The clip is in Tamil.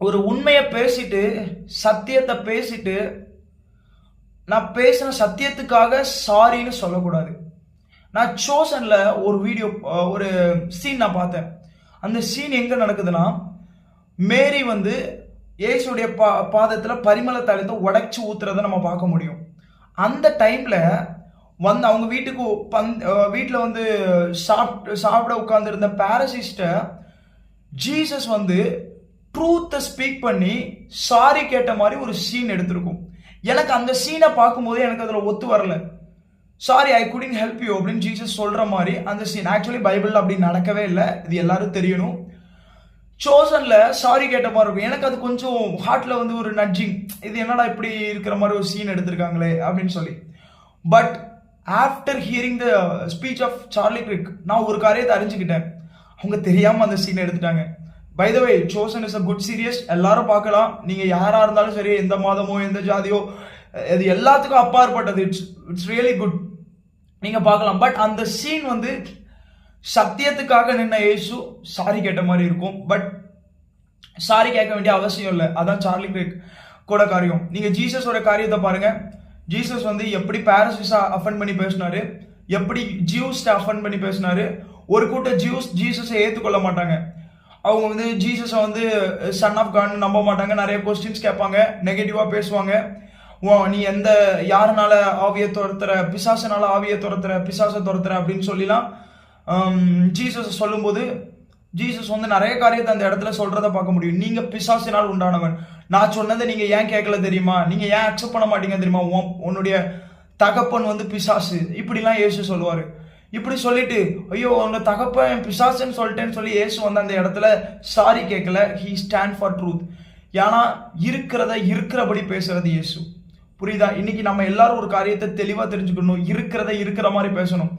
ஒரு உண்மையை பேசிட்டு, சத்தியத்தை பேசிட்டு, நான் பேசின சத்தியத்துக்காக சாரின்னு சொல்லக்கூடாது. நான் சோசன்ல ஒரு வீடியோ, ஒரு சீன் நான் பார்த்தேன். அந்த சீன் எங்க நடக்குதுன்னா, மேரி வந்து இயேசுடைய பாதத்துல பரிமள தைலத்தை உடைச்சு ஊத்துறதை நம்ம பார்க்க முடியும். அந்த டைம்ல வந்து அவங்க வீட்டுக்கு வீட்டுல வந்து சாப்பிட உட்கார்ந்துருந்த பாரசிஸ்ட ஜீசஸ் வந்து ட்ரூத்தை ஸ்பீக் பண்ணி சாரி கேட்ட மாதிரி ஒரு சீன் எடுத்திருக்கும். எனக்கு அந்த சீனை பார்க்கும்போது எனக்கு அதுல ஒத்து வரல. சாரி, ஐ குடிங் ஹெல்ப் யூ அப்படின்னு ஜீசஸ் சொல்ற மாதிரி அந்த சீன் ஆக்சுவலி பைபிள்ல அப்படி நடக்கவே இல்லை. இது எல்லாரும் தெரியணும். சோசன்ல சாரி கேட்ட மாதிரி இருக்கும். எனக்கு அது கொஞ்சம் ஹார்ட்ல வந்து ஒரு நட்ஜிங், இது என்னடா இப்படி இருக்கிற மாதிரி ஒரு சீன் எடுத்திருக்காங்களே அப்படின்னு சொல்லி. But after hearing the speech of Charlie Kirk நான் ஒரு காரியத்தை அறிஞ்சுக்கிட்டேன். அவங்க தெரியாம அந்த சீனை எடுத்துட்டாங்க. By the way, Chosen is a good series. எல்லாரும் பார்க்கலாம். நீங்க யாரா இருந்தாலும் சரி, எந்த மதமோ எந்த ஜாதியோ, இது எல்லாத்துக்கும் அப்பாற்பட்டது. இட்ஸ் ரியலி குட், நீங்க பார்க்கலாம். பட் அந்த சீன் வந்து சத்தியத்துக்காக நின்ன இயேசு சாரி கேட்ட மாதிரி இருக்கும். பட் சாரி கேட்க வேண்டிய அவசியம் இல்லை. அதான் சார்லி கிரிக் கூட காரியம். நீங்க ஜீசஸோட காரியத்தை பாருங்க. ஜீசஸ் வந்து எப்படி பாரசிஸா அஃபெண்ட் பண்ணி பேசினாரு, எப்படி ஜியூஸ் அஃபெண்ட் பண்ணி பேசினாரு. ஒரு கூட்ட ஜியூஸ் ஜீசஸை ஏற்றுக்கொள்ள மாட்டாங்க. அவங்க வந்து ஜீசஸை வந்து சன் ஆஃப் காட் நம்ப மாட்டாங்க. நிறைய கொஸ்டின்ஸ் கேட்பாங்க, நெகட்டிவா பேசுவாங்க. நீ யாருனால ஆவியை துரத்துற, பிசாசனால ஆவியை துரத்துற, பிசாசை துரத்துற அப்படின்னு சொல்லிலாம் ஜீசஸ் சொல்லும்போது ஜீசஸ் வந்து நிறைய காரியத்தை அந்த இடத்துல சொல்றத பார்க்க முடியும். நீங்க பிசாசினால் உண்டானவன், நான் சொன்னதை நீங்க ஏன் கேட்கல தெரியுமா, நீங்க ஏன் அக்செப்ட் பண்ண மாட்டீங்க தெரியுமா, உன்னுடைய தகப்பன் வந்து பிசாசு, இப்படிலாம் இயேசு சொல்லுவாரு. இப்படி சொல்லிட்டு ஐயோ உங்க தகப்பன் பிசாசுன்னு சொல்லிட்டேன்னு சொல்லி இயேசு வந்து அந்த இடத்துல சாரி கேட்கல. He stand for truth. ஏன்னா இருக்கிறத இருக்கிறபடி பேசுறது இயேசு. புரியுதா? இன்னைக்கு நம்ம எல்லாரும் ஒரு காரியத்தை தெளிவா தெரிஞ்சுக்கணும். இருக்கிறத இருக்கிற மாதிரி பேசணும்.